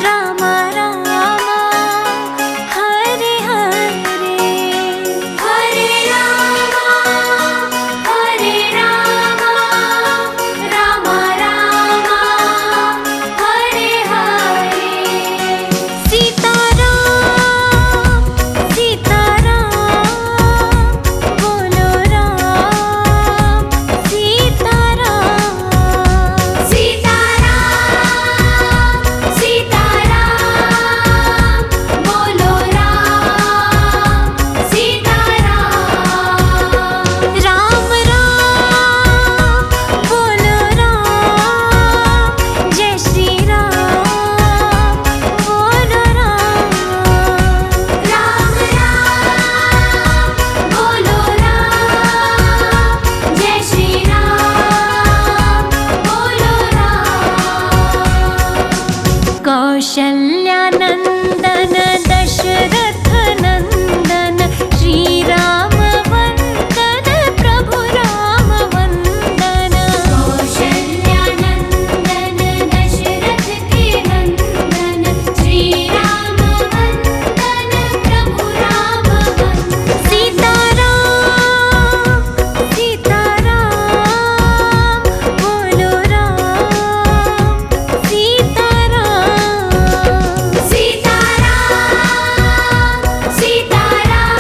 राम राम हरे हरे, हरे राम राम राम हरे हरे। सीताराम सीताराम बोलो राम सीताराम, सीताराम सीताराम बोलो राम सीताराम। राम राम बोलो राम, जय श्री राम बोलो राम। राम राम बोलो राम, जय श्री राम बोलो राम। कौशल्यानंदन दशरथ नंदन श्री राम वंदन प्रभु राम वंदन। कौशल्यानंदन दशरथ के नंदन श्री राम वंदन प्रभु राम वंदन। सीताराम सीताराम बोलो राम सीताराम, सीताराम सीताराम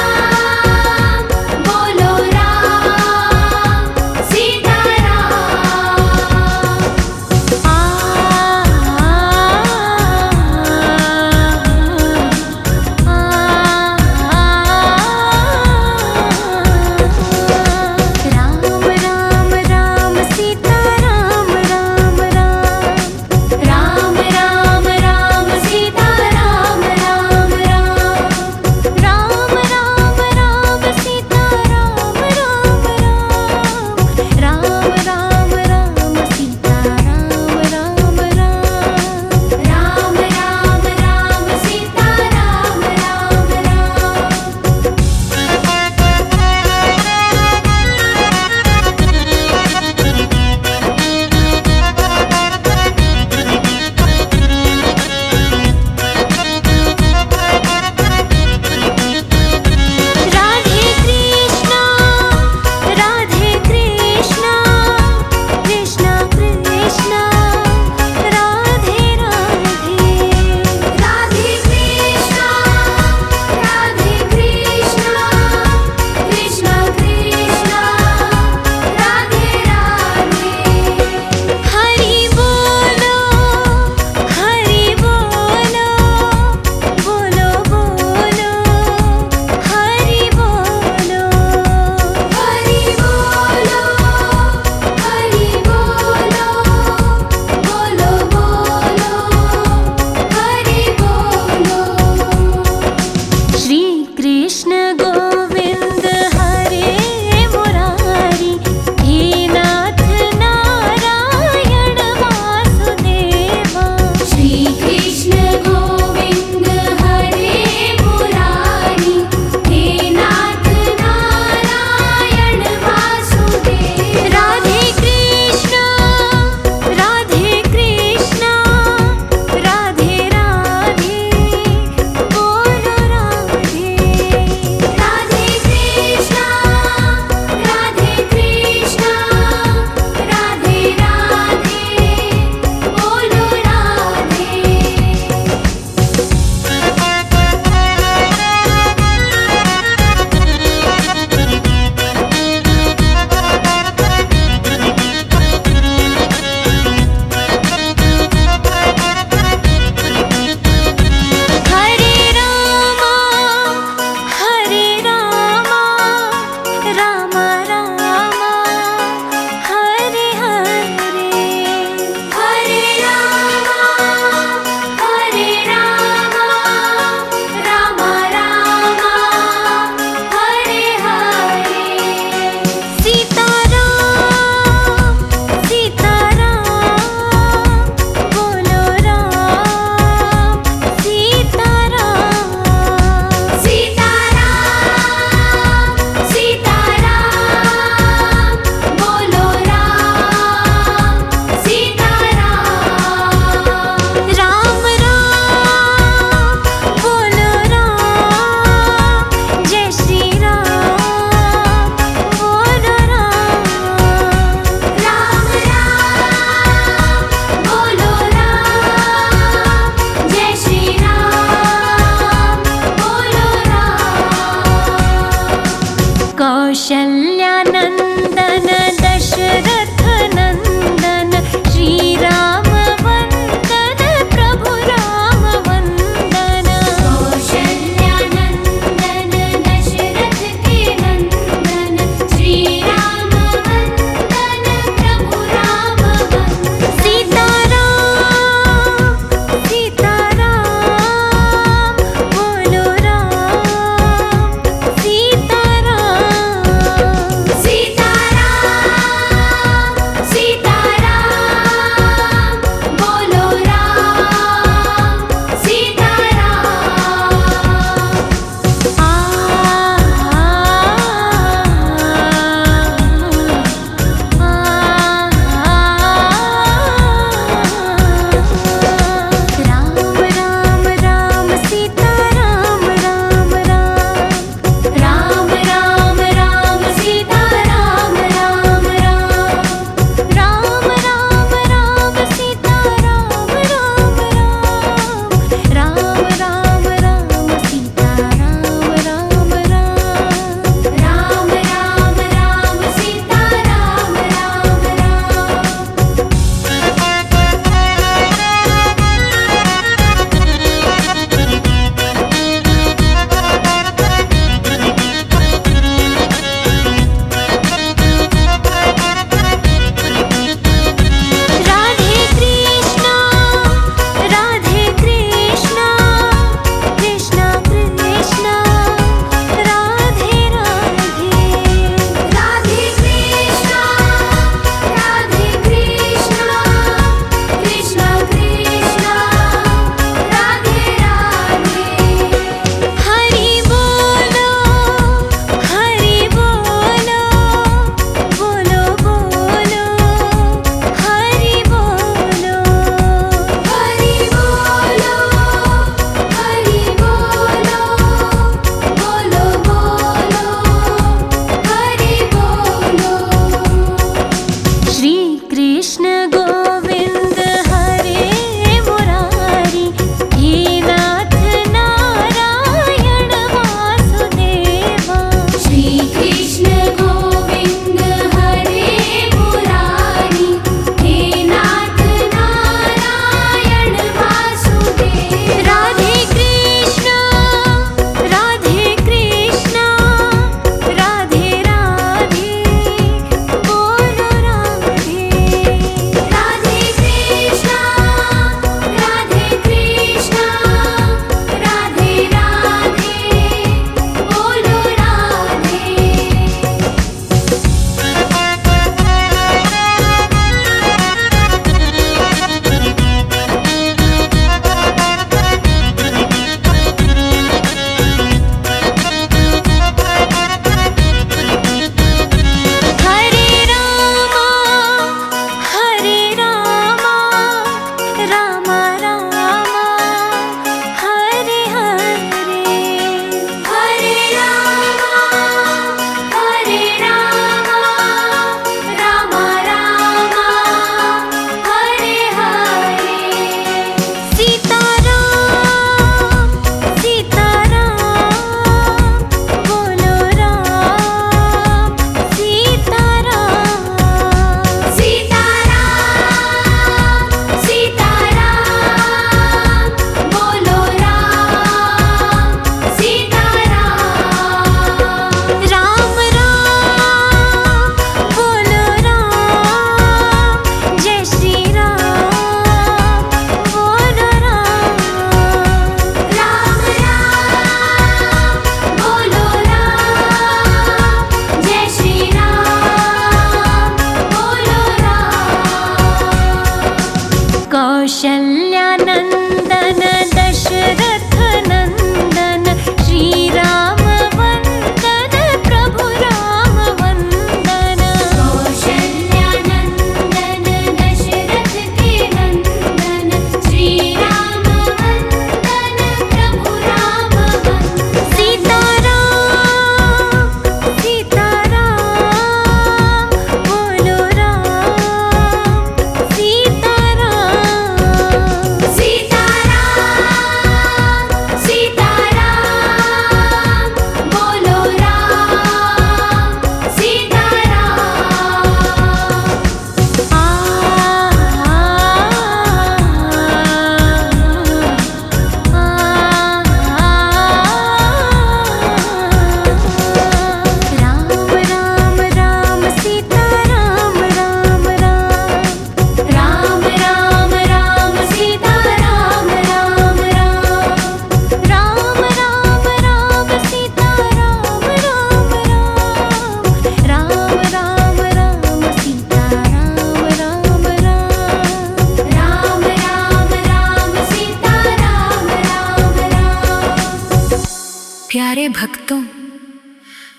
प्यारे भक्तों,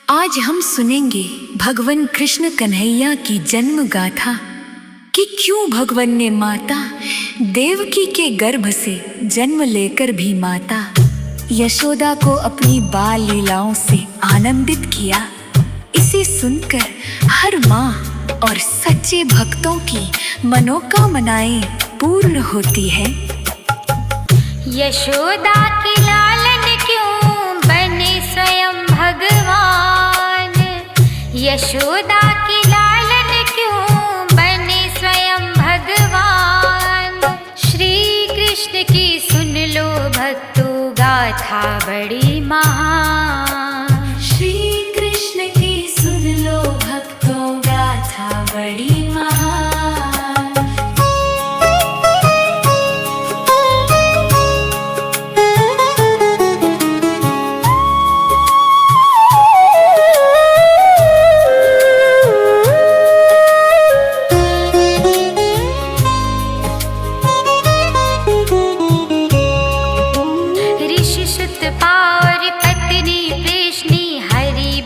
आज हम सुनेंगे भगवान कृष्ण कन्हैया की जन्म गाथा कि क्यों भगवान ने माता देवकी के गर्भ से जन्म लेकर भी माता यशोदा को अपनी बाल लीलाओं से आनंदित किया। इसे सुनकर हर माँ और सच्चे भक्तों की मनोकामनाएं पूर्ण होती है। यशोदा की लालन क्यों बने स्वयं भगवान, यशोदा की लालन क्यों बने स्वयं भगवान। श्री कृष्ण की सुन लो भक्तों गाथा बड़ी महान, श्री कृष्ण की सुन लो भक्तों गाथा बड़ी महान।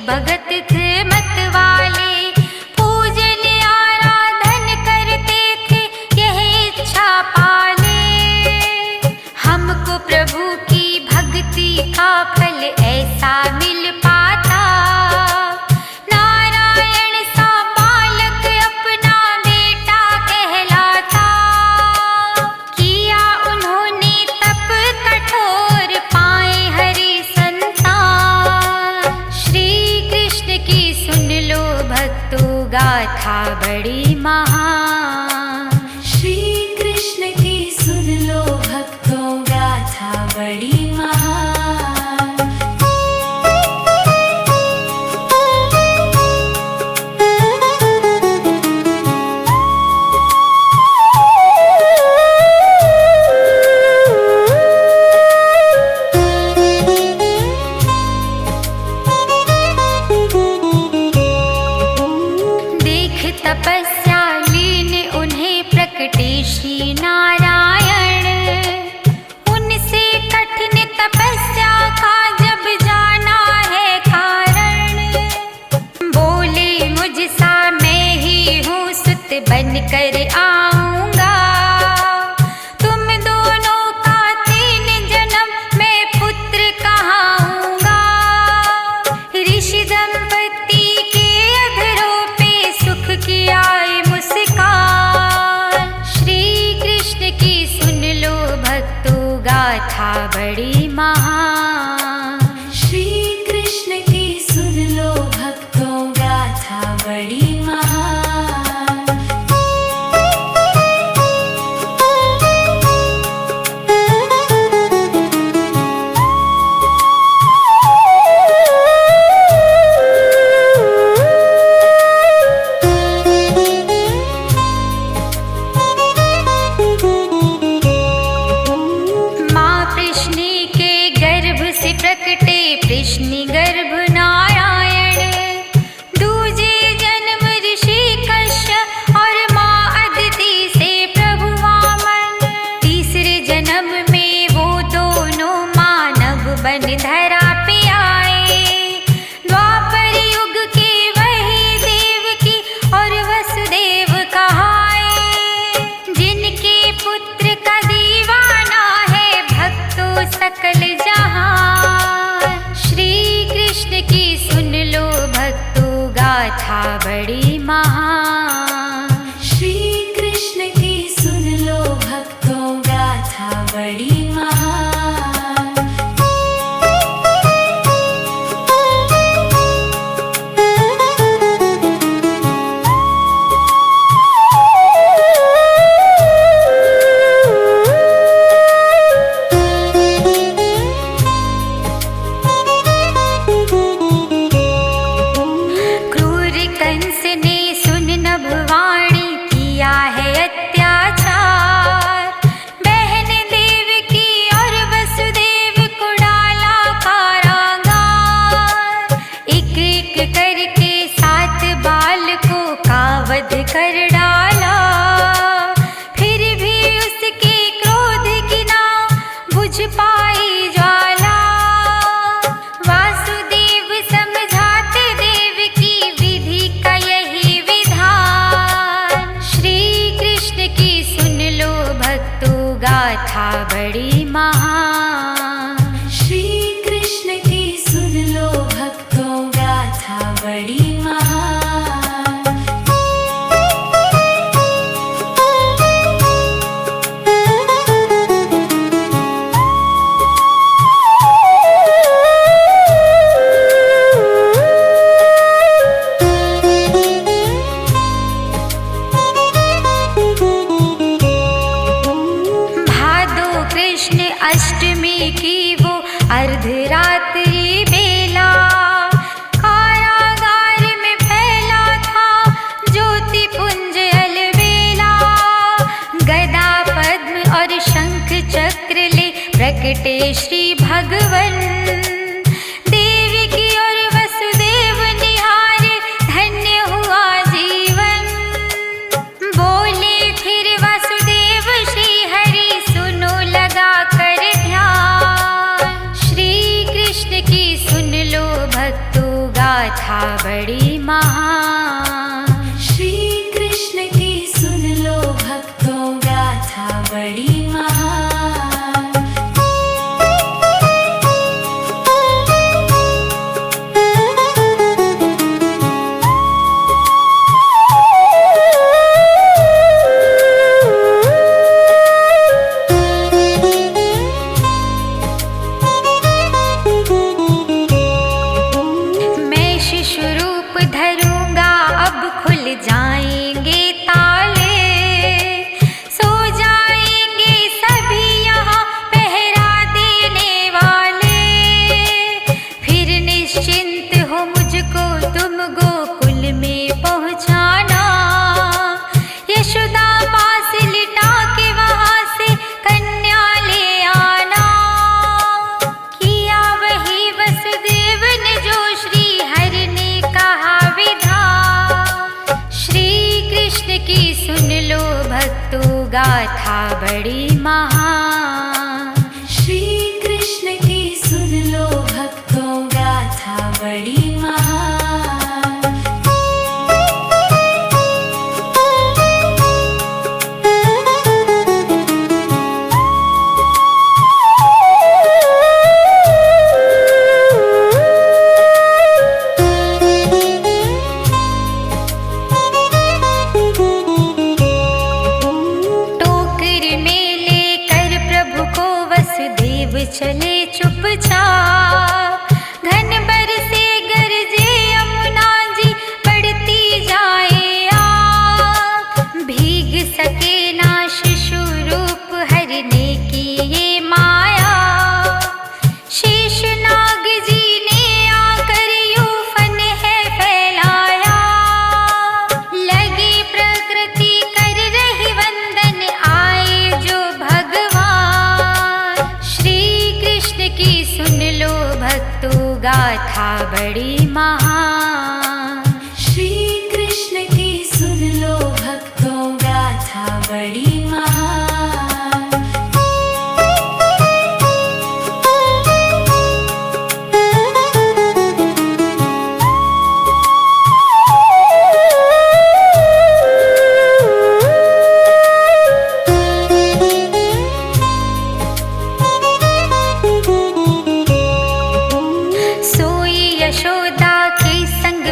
भगत थे मत वाले, पूजन आराधन करते थे यही इच्छा पाले। हमको प्रभु की भक्ति का फल ऐसा मिल पाता, नारायण सा बालक अपना बेटा कहलाता। किया उन्होंने तप कठोर पाए हरि संतान। श्री कृष्ण की सुन लो भक्तों गाथा बड़ी महान, श्री कृष्ण की सुन लो भक्तों गाथा बड़ी महान। तपस्या लीन उन्हें प्रकटे श्री नारायण। उनसे कठिन तपस्या का जब जाना है कारण, बोले मुझसा मैं ही हूँ सुत बनकर आऊंगा। तुम दोनों का 3 जन्म मैं पुत्र कहाऊंगा। ऋषि दंपति के अधरों सुख की आए मुस्कान। श्री कृष्ण की सुन लो भक्तों गाथा बड़ी महान, श्री कृष्ण की सुन लो भक्तों गाथा बड़ी महान। प्रकटे कृष्ण गर्भ नारायण। दूजे जन्म ऋषि कश्यप और माँ अदिति से प्रभु वामन। तीसरे जन्म में वो दोनों मानव बन धरा पे आए। द्वापर युग के वही देवकी और वसुदेव कहाए। जिनके पुत्र का दीवाना है भक्तों सकल जहां। श्री कृष्ण की सुन लो भक्तों गाथा बड़ी महान, श्री कृष्ण की सुन लो भक्तों गाथा बड़ी महान। कर डाला, फिर भी उसके क्रोध की ना बुझ पाई ज्वाला। हुई कि वो अर्धरात्रि बेला, कारागार में फैला था ज्योति पुंज अलबेला। गदा पद्म और शंख चक्र ले प्रकटे श्री भगवन, देवकी और वसुदेव निहारे धन्य हुआ जीवन। बोले फिर वासुदेव श्री हरि सुनो लगा कर ध्यान, श्री कृष्ण की सुन लो भक्तों गाथा बड़ी महान। श्री कृष्ण की सुन लो भक्तों गाथा बड़ी महान। मैं शिशु रूप धरूंगा अब खुल जाएंगे ताले, सो जाएंगे सभी यहाँ पहरा देने वाले। फिर निश्चिंत हो मुझको तुम गोकुल में पहुँचाना, यशोदा पास लिटा के वहाँ से कन्या ले आना। किया वही वसुदेव ने जो श्री हरि ने कहा विधान, श्री कृष्ण की सुन लो भक्तों गाथा बड़ी महान। श्री कृष्ण की सुन लो भक्तों गाथा बड़ी महान। टोकर में लेकर प्रभु को वसुदेव चले चुपचाप, घन बरसे गरजे यमुना जी बढ़ती जाए आग। भीग सके ना शिशु रूप हरने की ये माया, शेषनाग जी ने आकर यूफन है फैलाया। लगी प्रकृति कर रही वंदन आए जो भगवान, श्री कृष्ण की सुन लो भक्तों गाथा बड़ी महान। श्री कृष्ण की सुन लो भक्तों गाथा बड़ी महान। सोई यशोदा के संग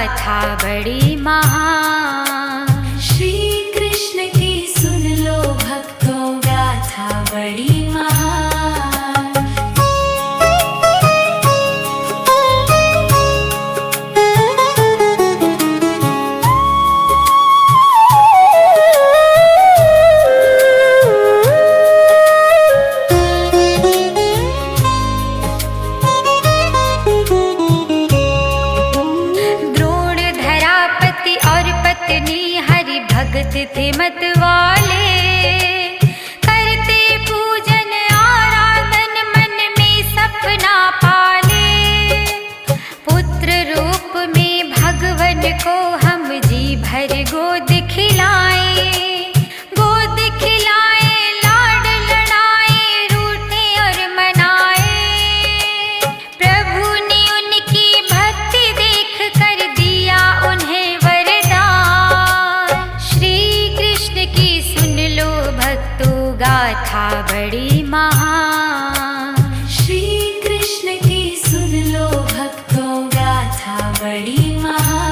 गाथा बड़ी महान। श्री कृष्ण की सुन लो भक्तों गाथा बड़ी महान। भगत थे मत वाले, करते पूजन आराधन मन में सपना पाले। पुत्र रूप में भगवन को हम जी भर गोद खिलाए, गोद खिलाए लाड लड़ाए रूठे और मनाए। प्रभु ने उनकी भक्ति देख कर दिया उन्हें गाथा बड़ी महान। श्री कृष्ण की सुन लो भक्तों गाथा बड़ी महान।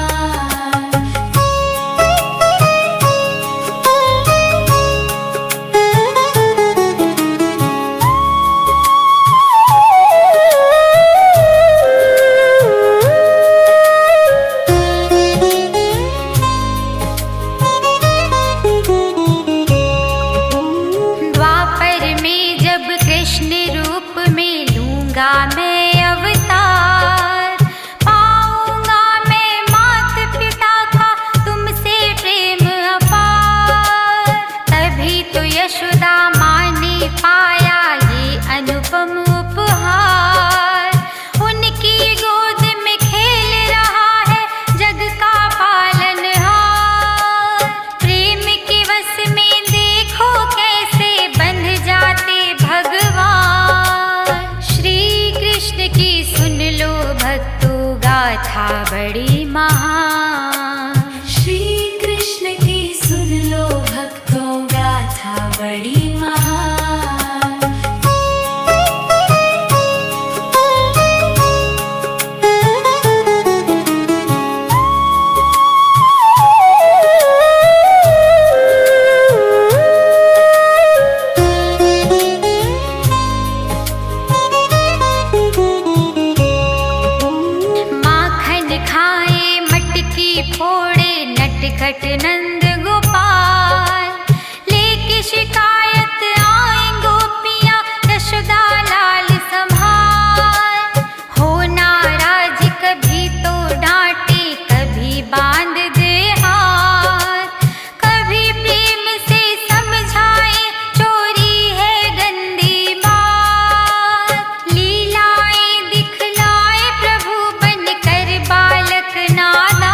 मैं अवतार पाऊंगा, मैं मात पिता का तुमसे प्रेम अपार। तभी तो यशोदा माँ ने पाया ये अनुपम उपहार। उनकी गोद में खेल रहा है जग का पालनहार। प्रेम के वश में देखो कैसे बंध जाते भगवान। कृष्ण की सुन लो भक्तों गाथा बड़ी महान। श्री कृष्ण की सुन लो भक्तों गाथा बड़ी महान। फोड़े नटखट नंद गोपाल, लेके शिकायत आए गोपियां यशोदा लाल संभाल। हो नाराज कभी तो डांटे कभी बांध दे हाथ, कभी प्रेम से समझाए चोरी है गंदी बात। लीलाएं दिखलाए प्रभु बनकर बालक नादान।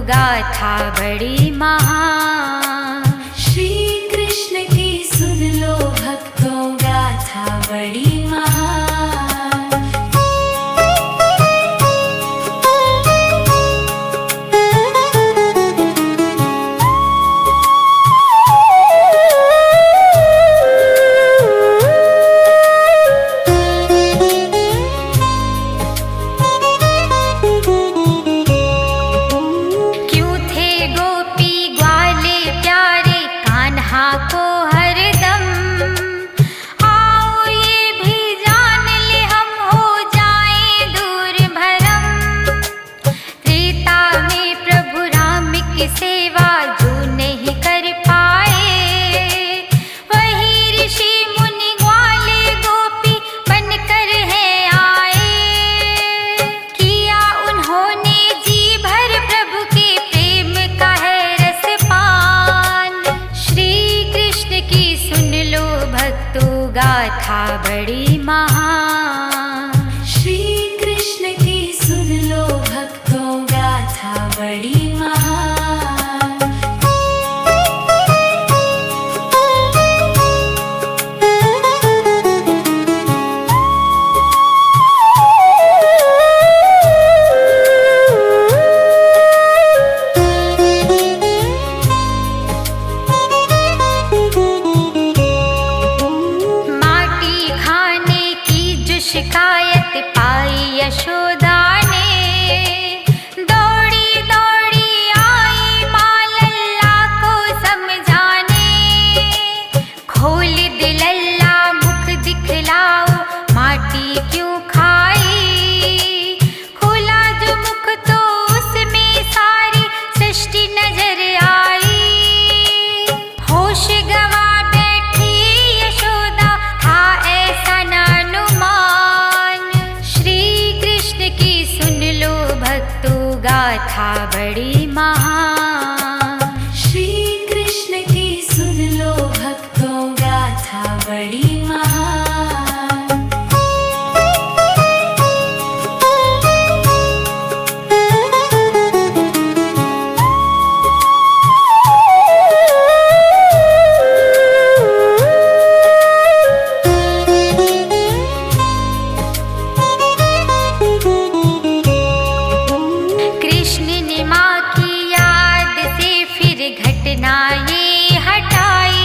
गाथा बड़ी महान। श्री कृष्ण की सुन लो भक्तों गाथा बड़ी महान। को हरदम आओ ये भी जान ले हम हो जाए दूर भरम। त्रेता में प्रभु राम की सेवा जो नहीं कर पाए, वही ऋषि मुनि ग्वाले गोपी बनकर है आए। किया उन्होंने जी भर प्रभु के प्रेम का है रसपान। श्री कृष्ण की सुन लो भक्तों गाथा बड़ी महान। श्री कृष्ण की सुन लो भक्तों गाथा बड़ी महान। माटी खाने की शिकायत पाई यशोदा ने, दौड़ी दौड़ी आई माँ लल्ला को समझाने। खोल दे लल्ला मुख दिखलाओ, माटी क्यों खाई। खोला जो मुख तो उसमें सारी सृष्टि नजर आई। होश गवा बैठी यशोदा, था ऐसा न अनुमान। श्री कृष्ण की सुन लो भक्तों, गाथा बड़ी महान। श्री कृष्ण की सुन लो भक्तों, गाथा बड़ी महान। कृष्ण ने माँ की याद से फिर घटना ये हटाई।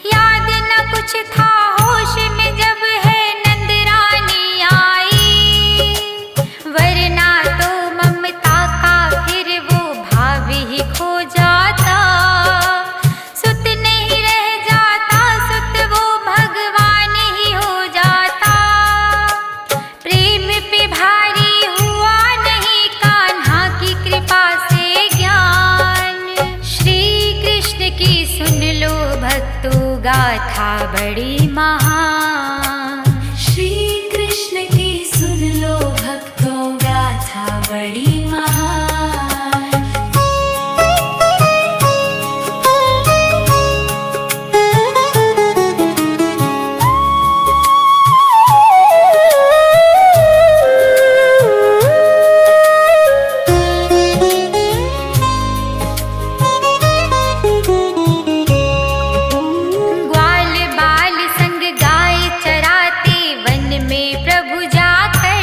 याद न कुछ था होश में जब है नंद रानी आई। वरना तो ममता का फिर वो भाव ही खो जाता। सुत नहीं रह जाता, सुत वो भगवान ही हो जाता। प्रेम पे भारी हुआ नहीं कान्हा की कृपा से ज्ञान। श्री कृष्ण की सुन लो भक्तों, गाथा बड़ी महान। श्री कृष्ण की सुन लो भक्तों, गाथा बड़ी महान। ग्वाल बाल संग गाय चराते वन में प्रभु जाकर।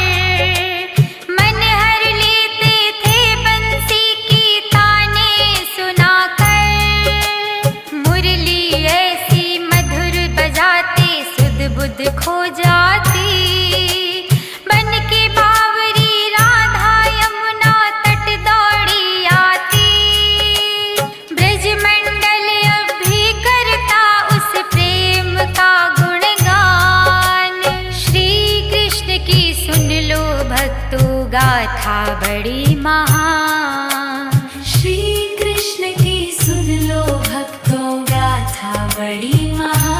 मन हर लेते थे बंसी की ताने सुनाकर। मुरली ऐसी मधुर बजाते, सुध बुध खो जाती। बन के बावरी राधा यमुना तट दौड़ी आती। ब्रज मंडल अब भी करता उस प्रेम का गुणगान। श्री कृष्ण की सुन लो भक्तों, गाथा बड़ी महान। श्री कृष्ण की सुन लो भक्तों, गाथा बड़ी महान।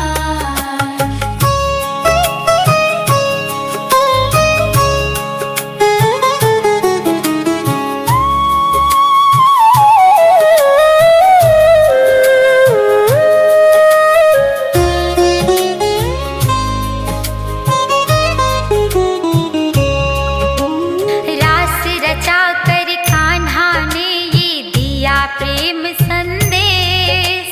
रास रचा कर कान्हा ने ये दिया प्रेम संदेश।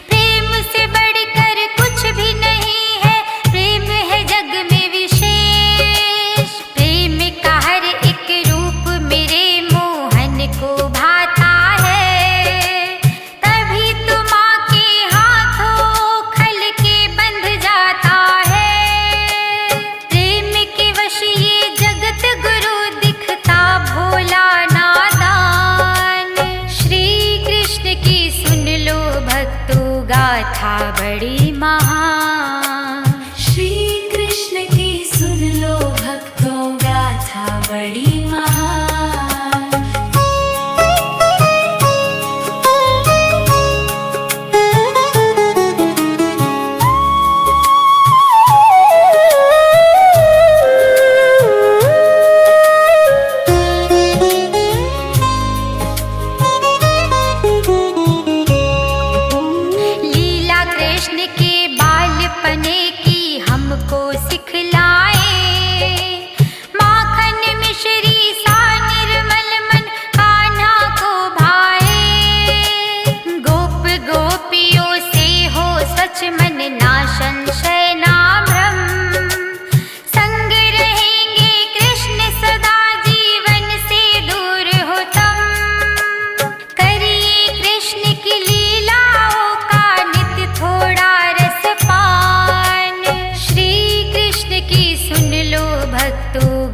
प्रेम से बढ़कर कुछ भी नहीं है, प्रेम है जग में विशेष। प्रेम का हर एक रूप मेरे मोहन को भाता है। तभी तो माँ के हाथों खल के बंध जाता है। प्रेम के वश ये जगत गुरु दिखता भोला नादान। श्री कृष्ण की सुन लो भक्तों, गाथा बड़ी महान। श्री कृष्ण की सुन लो भक्तों, गाथा बड़ी महान। लीला कृष्ण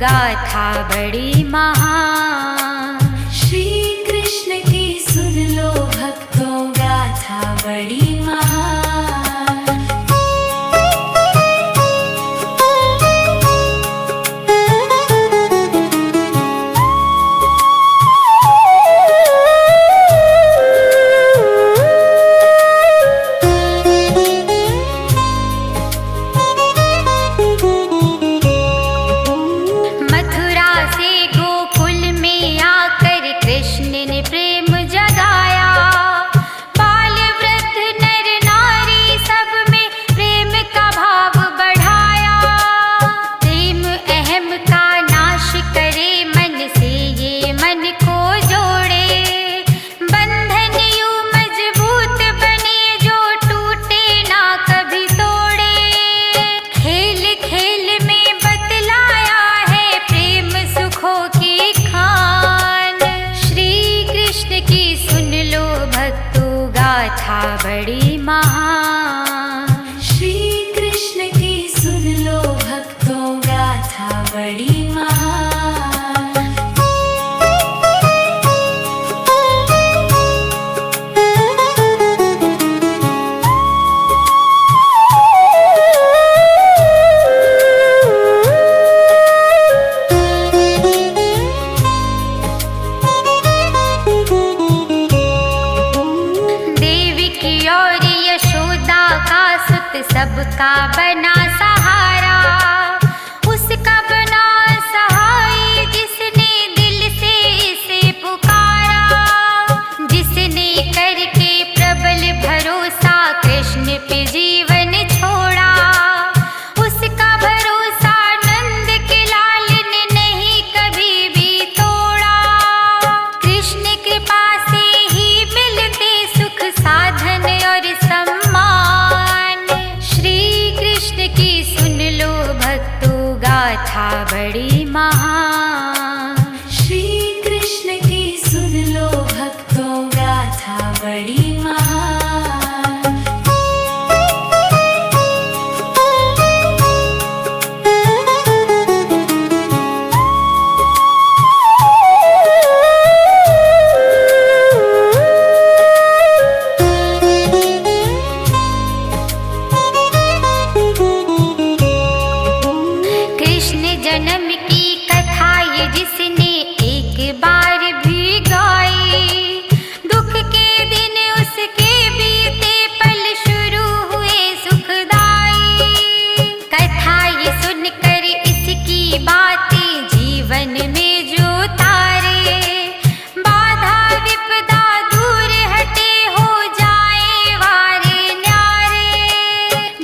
गाथा बड़ी महान। श्री कृष्ण की सुन लो भक्तों गाथा बड़ी महान। मथुरा से गोकुल में आकर कृष्ण ने प्रेम जगाया। बाल वृद्ध नर नारी सब में प्रेम का भाव बढ़ाया। प्रेम अहम का नाश करे मन से ये मन को जोड़े। बंधन यूं मजबूत बने जो टूटे ना कभी तोड़े। खेल खेल में बतलाया है प्रेम सुखों की खान। श्री कृष्ण की सुन लो भक्तों गाथा बड़ी महान। श्री कृष्ण की सुन लो भक्तों गाथा बड़ी महान। देवकी और यशोदा का सुत सबका बना सहारा। उसका बना सहाय जिसने दिल से इसे पुकारा। जिसने करके प्रबल भरोसा कृष्ण पे जीवन छोड़ा। उसका भरोसा नंद के लाल ने नहीं कभी भी तोड़ा। कृष्ण कृपा से ही मिलते सुख साधन और सम्मान। श्री कृष्ण की सुन लो भक्तों गाथा बड़ी महान। श्री कृष्ण की सुन लो भक्तों गाथा बड़ी महान। कृष्ण जन्म की कथा ये जिसने एक बार भी गाई। दुख के दिन उसके बीते पल शुरू हुए सुखदाई। कथा ये सुनकर इसकी बातें जीवन में जो तारे। बाधा विपदा दूर हटे हो जाए वारे न्यारे।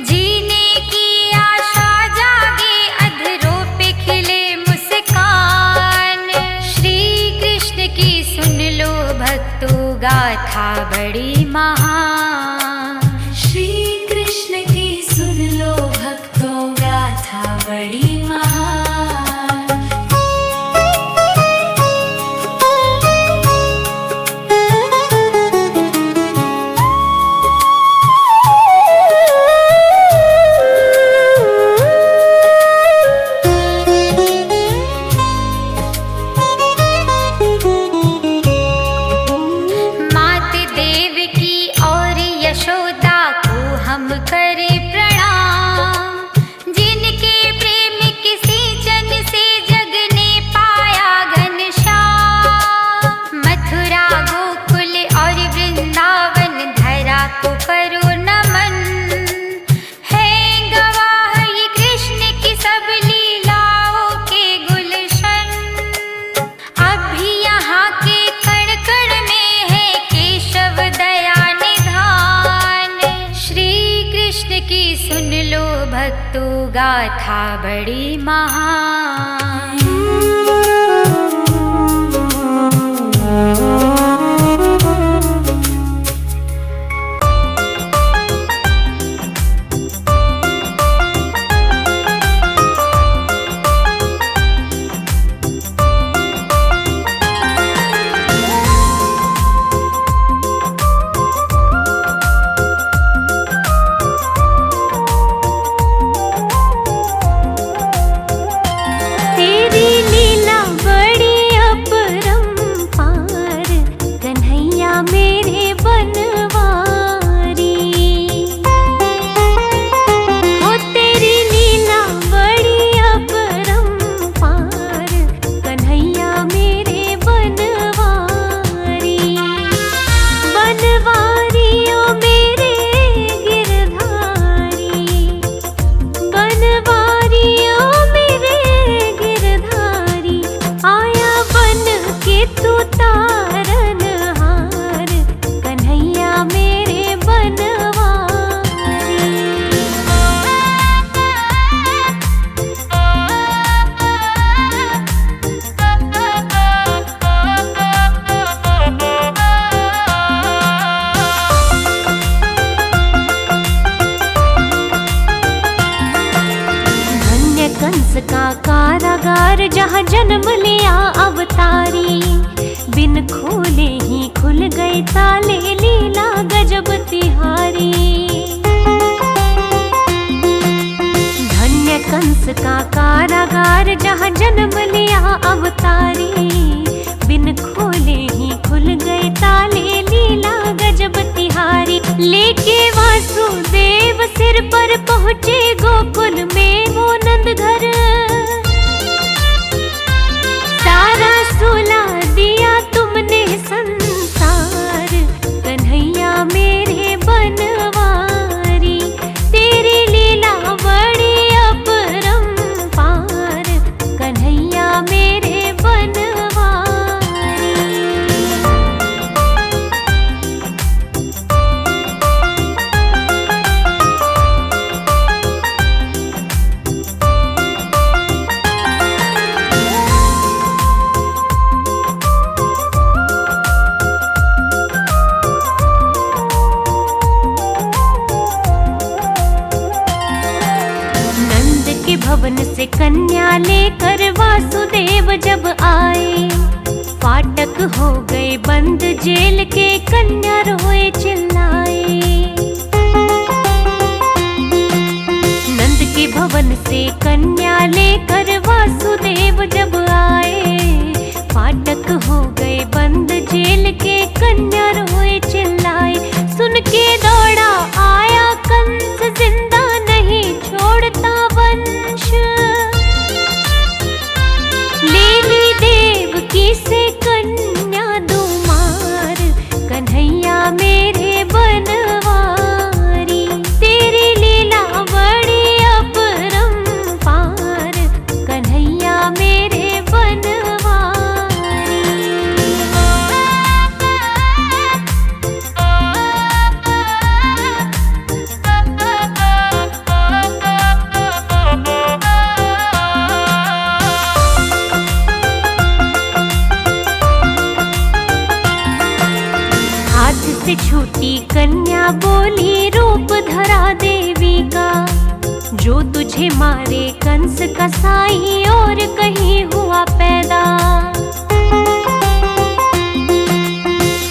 जीने की आशा जागे अधरों पे खिले मुस्कान। श्री कृष्ण की सुन लो भक्तों गाथा बड़ी महान। श्री कृष्ण की सुन लो भक्तों गाथा बड़ी महान। मात देवकी और यशोदा को हम करे प्रणाम। जिनके प्रेम की सिंचन से जग ने पाया घनश्याम। मथुरा गोकुल और वृंदावन धरा को करो नमन। है गवाह ये कृष्ण की सब लीलाओं के गुलशन। अब भी यहाँ के कण कण में है केशव दया निधान। श्री कृष्ण की सुन लो भक्तों गाथा बड़ी महान। का कारागार जहाँ जन्म लिया अवतारी, बिन खोले ही खुल गए ताले, लीला गजब तिहारी। धन्य कंस का कारागार जहाँ जन्म लिया अवतारी, बिन खोले ही खुल गए ताले, लीला गजब तिहारी। लेके वासुदेव सिर पर पहुँचे गोकुल में वो नंद घर, सारा सुला दिया तुमने संसार, कन्हैया मेरे बनवारी। तेरी लीला बड़ी अपरंपार, कन्हैया मेरे बनवारी। भवन से कन्या लेकर वासुदेव जब आए, फाटक हो गए बंद जेल के, कन्या रोए चिल्लाए। नंद के भवन से कन्या लेकर वासुदेव जब आए, फाटक हो गए बंद जेल के, कन्या रोए चिल्लाए। सुन के दौड़ा आया कंस, जिंदा नहीं छोड़ता वंश, लेली देवकी से कन्या दो मार, कन्हैया मेरे बनवारी। तेरी लीला बड़ी अपरंपार, कन्हैया मेरे बनवारी। से छूटी कन्या बोली, रूप धरा देवी का, जो तुझे मारे कंस कसाई, और कहीं हुआ पैदा।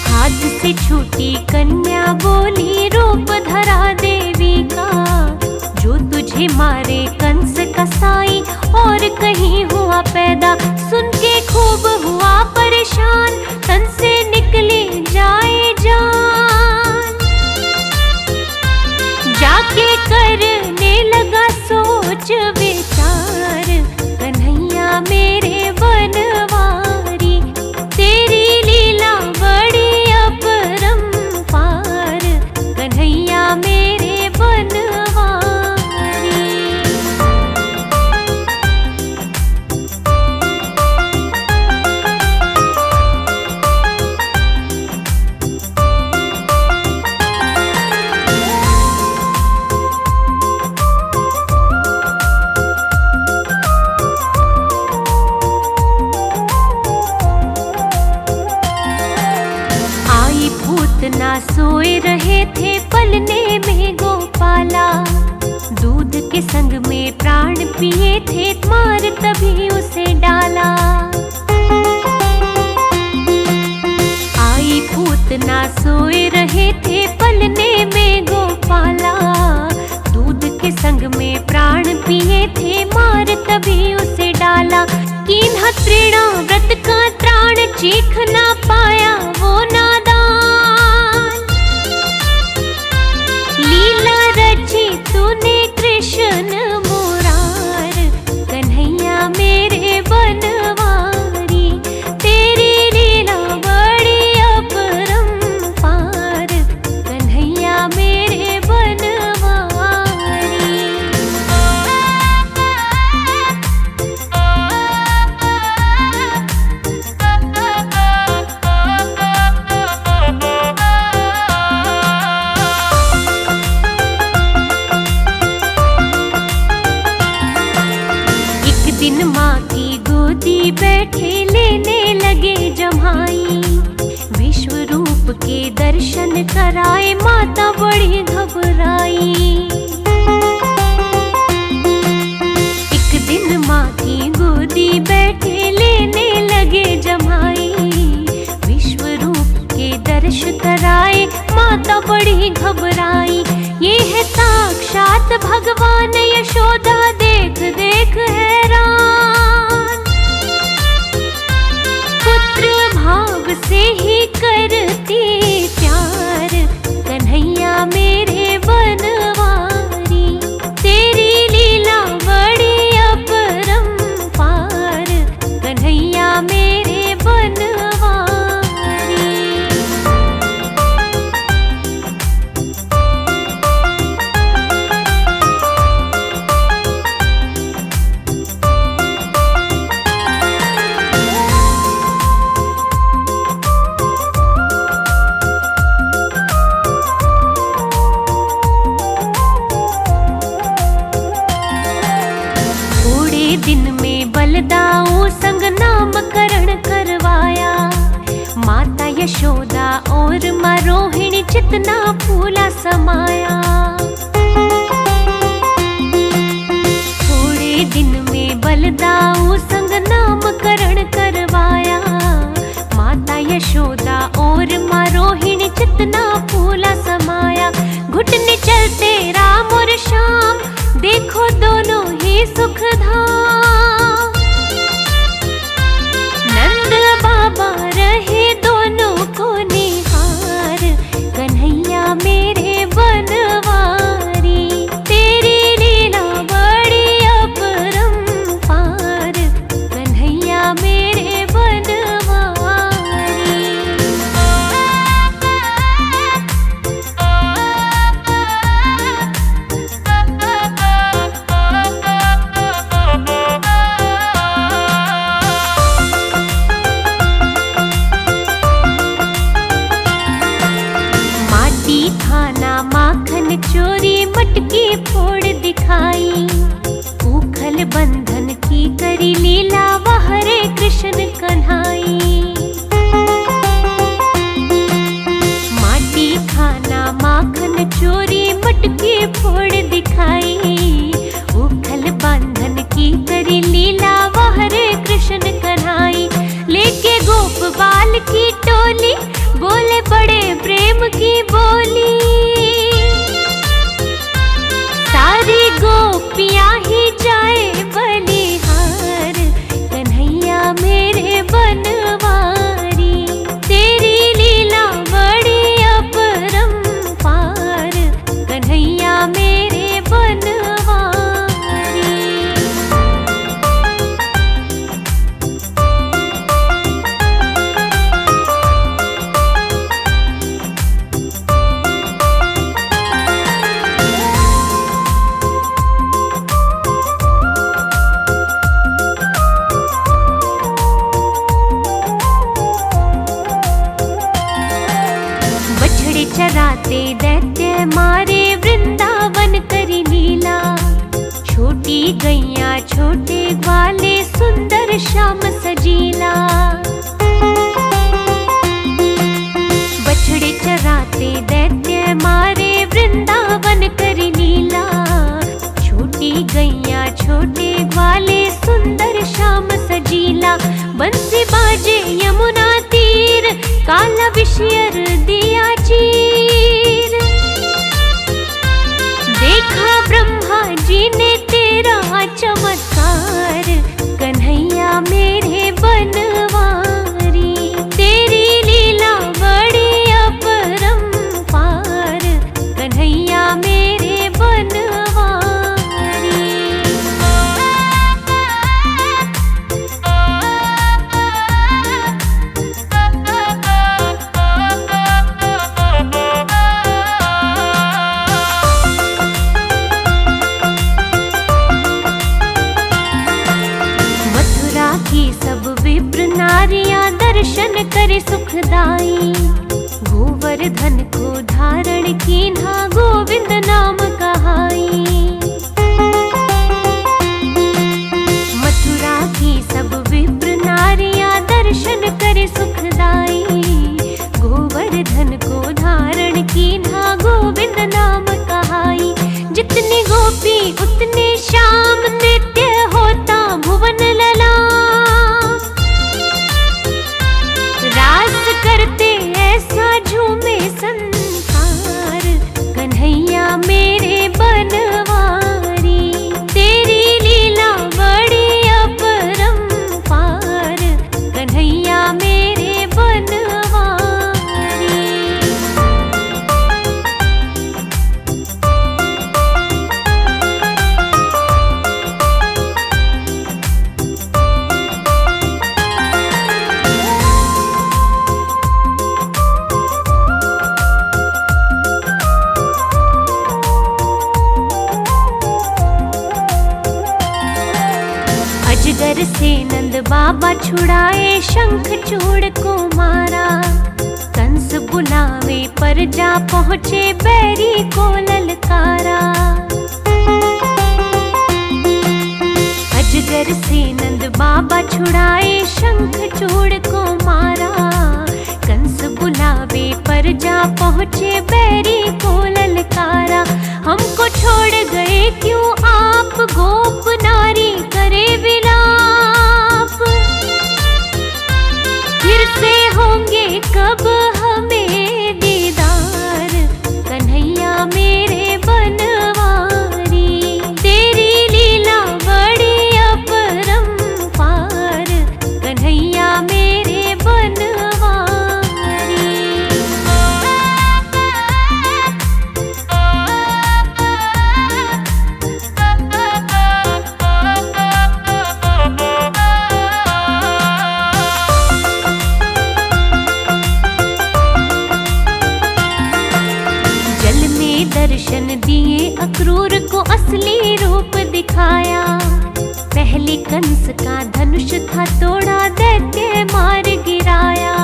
हाथ से छूटी कन्या बोली, रूप धरा देवी का, जो तुझे मारे कंस कसाई, और कहीं हुआ पैदा। सुन के खूब हुआ परेशान, तन से निकली जाए जान, जाके करने लगा सोच विचार, कन्हैया मेरे बनवारी। तेरी लीला बड़ी अपरंपार, कन्हैया मेरे बनवारी। ना सोए रहे थे पलने में गोपाला, दूध के संग में प्राण पिए थे, मार तभी उसे डाला। आई पूतना सोए रहे थे पलने में गोपाला, दूध के संग में प्राण पिए थे, मार तभी उसे डाला। किन्ह तृणा व्रत का त्राण, चीख ना पाया वो नादान, लीला रची तूने कृष्ण मुरार, कन्हैया मेरे बनवारी। तेरी लीला बड़ी अपरंपार, कन्हैया मेरे बनवारी। दिन माँ की गोदी बैठे लेने लगे जमाई, विश्व रूप के दर्शन कराए माता बड़ी घबराई। एक दिन कृष्ण माँ की गोदी बैठे लेने लगे जमाई। विश्व रूप के दर्श कराए माता बड़ी घबराई। ये है साक्षात भगवान यशोदा देख देख हैरान। पुत्र भाव से ही करती प्यार कन्हैया मेरे बनवारी। तेरी लीला बड़ी अपरंपार कन्हैया मेरे बनवारी। दिन में बलदाऊ संग नामकरण करवाया। माता यशोदा और माँ रोहिणी चितना फूला समाया। थोड़े दिन में बलदाऊ संग नामकरण करवाया। माता यशोदा और माँ रोहिणी चितना फूला समाया। घुटने चलते राम और श्याम देखो दोनों ही सुखधाम। नंद बाबा रहे दोनों को निहार कन्हैया मेरे बनवारी। तेरी लीला बड़ी अपरंपार कन्हैया मेरे बनवारी। माखन चोरी मटकी फोड़ दिखाई। उखल बंधन की करी लीला वह हरे कृष्ण कन्हाई। माटी खाना माखन चोरी मटकी फोड़ दिखाई। उखल बंधन की करी लीला वह हरे कृष्ण कन्हाई। लेके गोप बाल की टोली बोले बड़े प्रेम की बोली। सारी गोपियां ही जाए बलिहार कन्हैया मेरे बनवारी। तेरी लीला बड़ी अपरंपार कन्हैया मेरे बनवारी। चराते दैत्य मारे वृंदावन करी लीला। छोटी गैया छोटे ग्वाले सुंदर श्याम सजीला। बछड़े चराते दैत्य मारे वृंदावन करी लीला। छोटी गैया छोटे ग्वाले सुंदर श्याम सजीला। बंसी बाजे यमुना तीर काला विषयर दिया चीर। देखा ब्रह्मा जी ने तेरा चमत्कार कन्हैया मेरे बनवारी। तेरी लीला बड़ी अपरंपार कन्हैया मेरे बनवारी। नारियां दर्शन करे सुखदाई। गोवर्धन को धारण कीन्हा गोविंद नाम कहाई। मथुरा की सब विप्र नारियां दर्शन करे सुखदाई। गोवर्धन को धारण कीन्हा गोविंद नाम कहाई। जितनी गोपी उतने श्याम नित्य होता नंद बाबा छुड़ाए, शंख चूड़ को मारा। कंस बुलावे पर जा पहुँचे, बैरी को ललकारा। अजगर से नंद बाबा छुड़ाए, शंख चूड़ को मारा। कंस बुलावे पर जा पहुँचे, बैरी को ललकारा। हमको छोड़ गए क्यों आप, गोप नारी करे विलाप। फिर से होंगे कब हमें दीदार, कन्हैया मेरे बनवारी। तेरी लीला बड़ी अपरंपार, कन्हैया मेरे बनवारी। दर्शन दिए अक्रूर को असली रूप दिखाया। पहले कंस का धनुष था तोड़ा, दैत्य मार गिराया।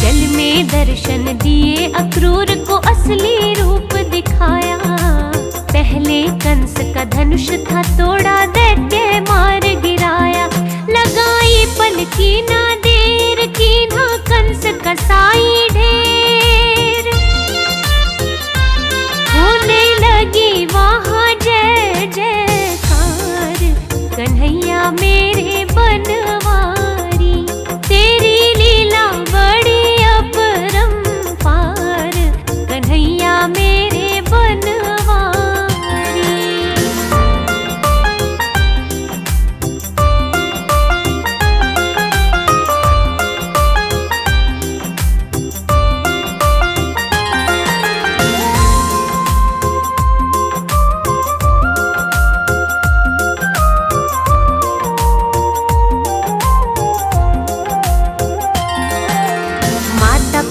जल में दर्शन दिए अक्रूर को असली रूप दिखाया। पहले कंस का धनुष था तोड़ा, दैत्य मार गिराया। लगाई पलकी ना देर की, ना कंस कसाई ढेर। होने लगी वहाँ जय जयकार, कन्हैया मेरे बनवारी। तेरी लीला बड़ी अपरंपार, कन्हैया मेरे बनवारी।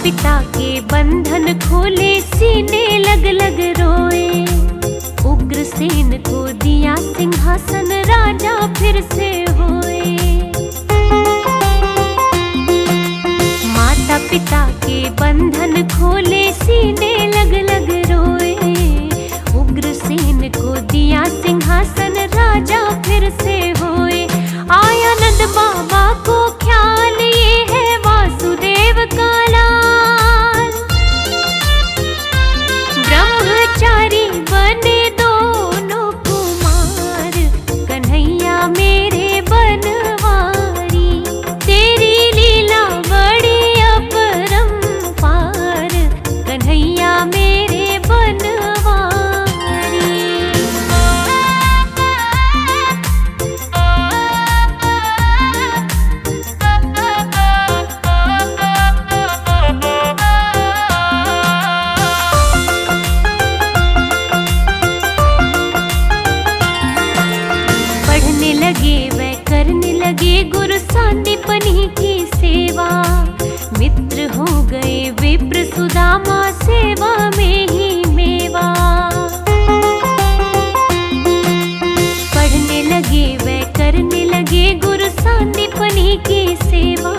पिता के बंधन खोले, सीने लग लग रोए। उग्रसेन को दिया सिंहासन, राजा फिर से होए। माता पिता के बंधन खोले, सीने लग लग रोए। उग्रसेन को दिया सिंहासन, राजा फिर से होए। आया नंद बाबा को ख्याल, ये है वासुदेव का लाल। ब्रह्मचारी बने दोनों कुमार, कन्हैया मेरे बनवारी। तेरी लीला बड़ी अपरंपार, कन्हैया मेरे बनवारी। लगे वह करने लगे गुरु सांदीपनि की सेवा। मित्र हो गए विप्र सुदामा, सेवा में ही मेवा। पढ़ने लगे वह करने लगे गुरु सांदीपनि की सेवा।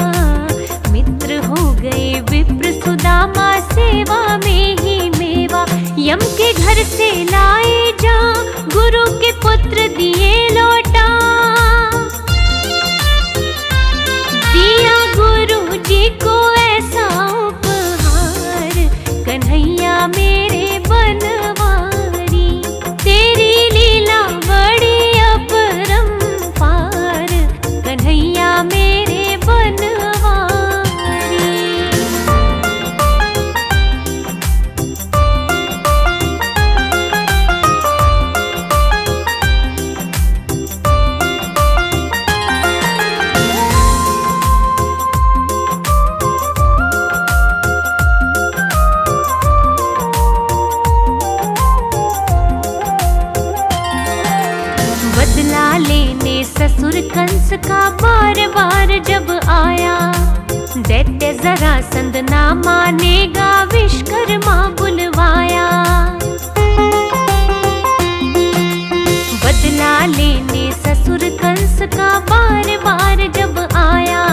मित्र हो गए विप्र सुदामा, सेवा में ही मेवा। यम के घर से लाए जा, गुरु के पुत्र दिए लौटा। दिया गुरु जी को ऐसा उपहार, कन्हैया मेरे बनवारी। तेरी लीला बड़ी अपरंपार, कन्हैया मेरे बनवारी। बदला लेने ससुर कंस का बार बार जब आया। दैत्य जरासंध ना मानेगा, विश्वकर्मा बुलवाया। बदला बदला लेने ससुर कंस का बार बार जब आया,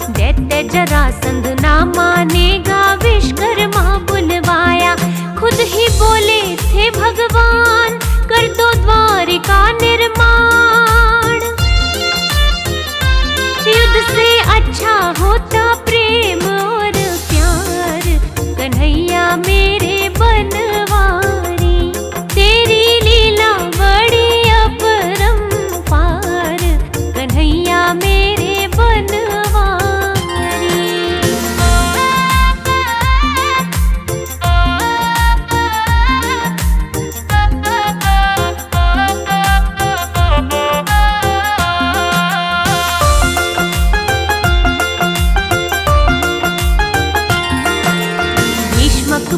दैत्य जरासंध ना मानेगा विश्वकर्मा बुलवाया। खुद ही बोले थे भगवान, कर दो द्वारिका निर्माण। युद्ध से अच्छा होता प्रेम और प्यार, कन्हैया मेरे बनवारी। तेरी लीला बड़ी अपरंपार, कन्हैया मेरे बनवारी।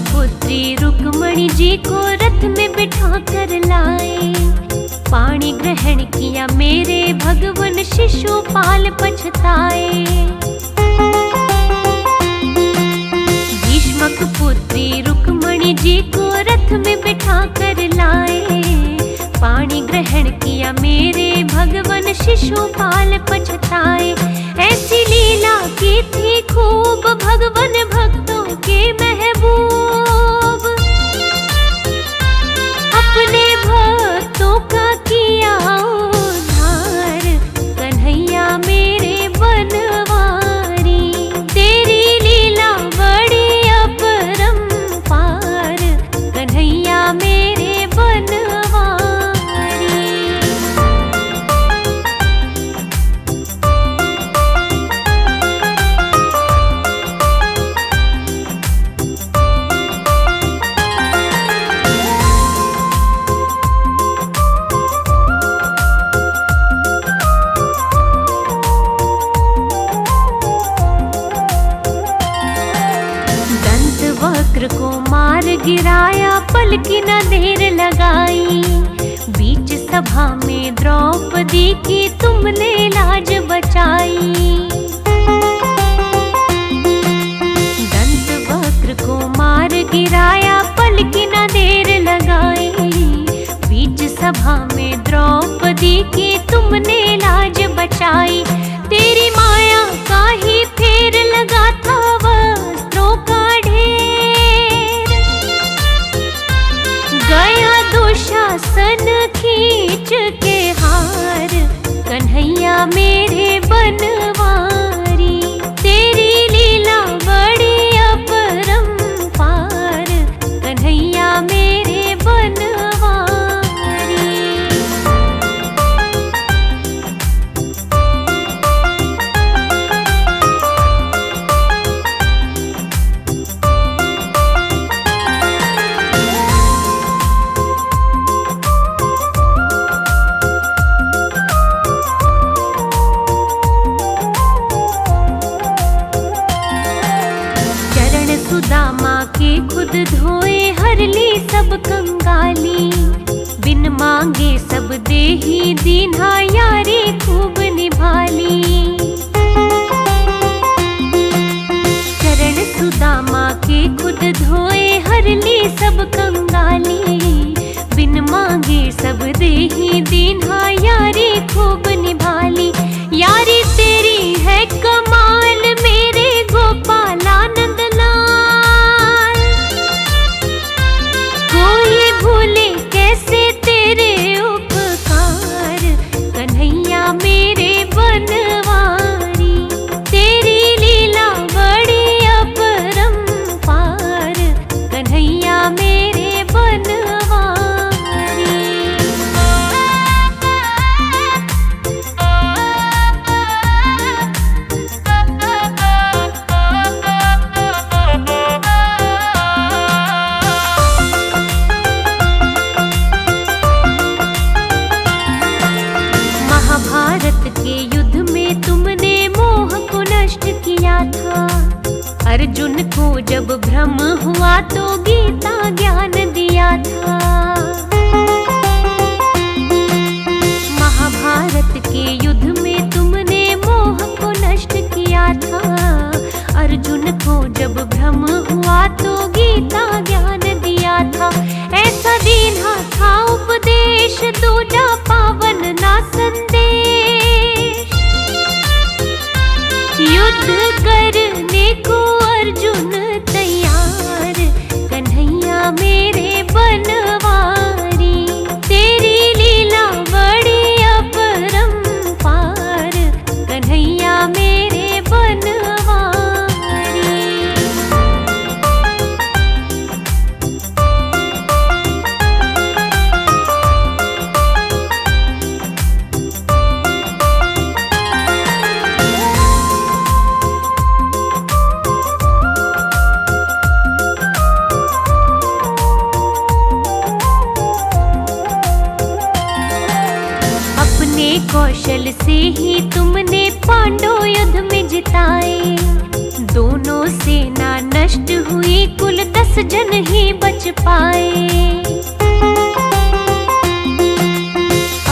पुत्री रुक्मणी जी को रथ में बिठा कर लाए, पाणी ग्रहण किया मेरे भगवन शिशुपाल पछताए। भीष्मक पुत्री रुक्मणी जी को रथ में बिठा कर लाए, पाणी ग्रहण किया मेरे भगवन शिशुपाल पछताए। ऐसी लीला की थी खूब भगवन भक्तों के महबूब, अपने भक्तों का किया उद्धार, कन्हैया मेरे बनवारी। तेरी लीला बड़ी अपरंपार, कन्हैया मेरे बनवारी। वक्र को मार गिराया, पलकी न देर लगाई। बीच सभा में द्रौपदी की तुमने लाज बचाई। दंत वक्र को मार गिराया, पलकी न देर लगाई। बीच सभा में द्रौपदी की तुमने लाज बचाई। तेरी माया का ही फेर लगा था वस्त्रों का ढेर, गया दुशासन खींच के हार, कन्हैया मेरे बनवारी। तेरी लीला बड़ी अपरंपार, कन्हैया मेरे बनवारी। सुदामा के खुद धोए, हर ली सब कंगाली। बिन मांगे सब देही दीन्हा, यारी खूब निभाली। चरण सुदामा के खुद धोए, हर ली सब कंगाली। बिन मांगे सब देही दीन्हा, यारी खूब निभाली। यारी तेरी है कमाल मेरे गोपालानंद लाल, कोई भूले कैसे तेरे उपकार, कन्हैया मेरे बनवारी। तेरी लीला बड़ी अपरंपार, कन्हैया मेरे बनवारी। महाभारत के युद्ध में तुमने मोह को नष्ट किया था। अर्जुन को जब भ्रम हुआ तो गीता ज्ञान दिया था। महाभारत के युद्ध में तुमने मोह को नष्ट किया था। अर्जुन को जब भ्रम हुआ तो गीता ज्ञान दिया था। ऐसा दीन्हा था उपदेश, दूजा पाव अपने कौशल से ही तुमने पांडव युद्ध में जिताए। दोनों सेना नष्ट हुई, कुल 10 जन ही बच पाए।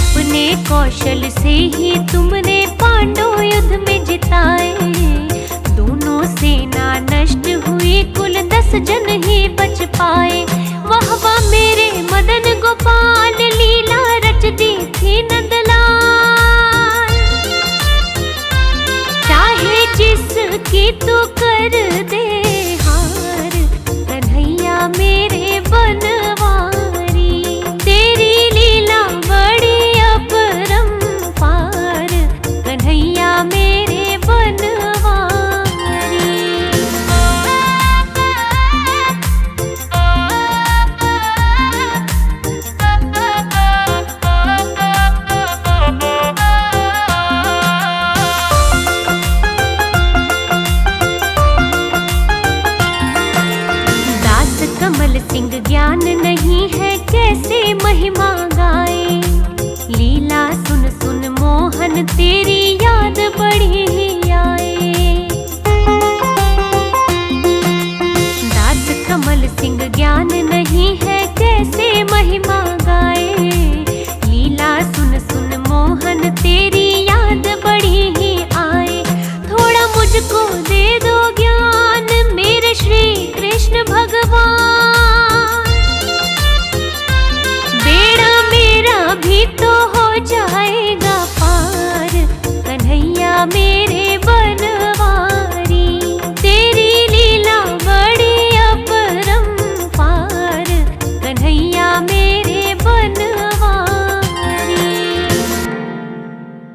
अपने कौशल से ही तुमने पांडव युद्ध में जिताए। दोनों सेना नष्ट हुई, कुल 10 जन ही बच पाए। वाह वाह मेरे मदन गोपाल, लीला रच दी थी नंदलाल। चाहे जिसकी तू कर दे हार, कन्हैया मेरे बनवारी। तेरी लीला बड़ी अपरंपार, कन्हैया मेरे बनवारी। कमल सिंह ज्ञान नहीं है कैसे महिमा गाए। लीला सुन सुन मोहन तेरी याद बड़ी ही आए। दास कमल सिंह ज्ञान नहीं है कैसे महिमा गाए। लीला सुन सुन मोहन तेरी याद बड़ी ही आए। थोड़ा मुझको दे दो ज्ञान मेरे श्री कृष्ण भगवान।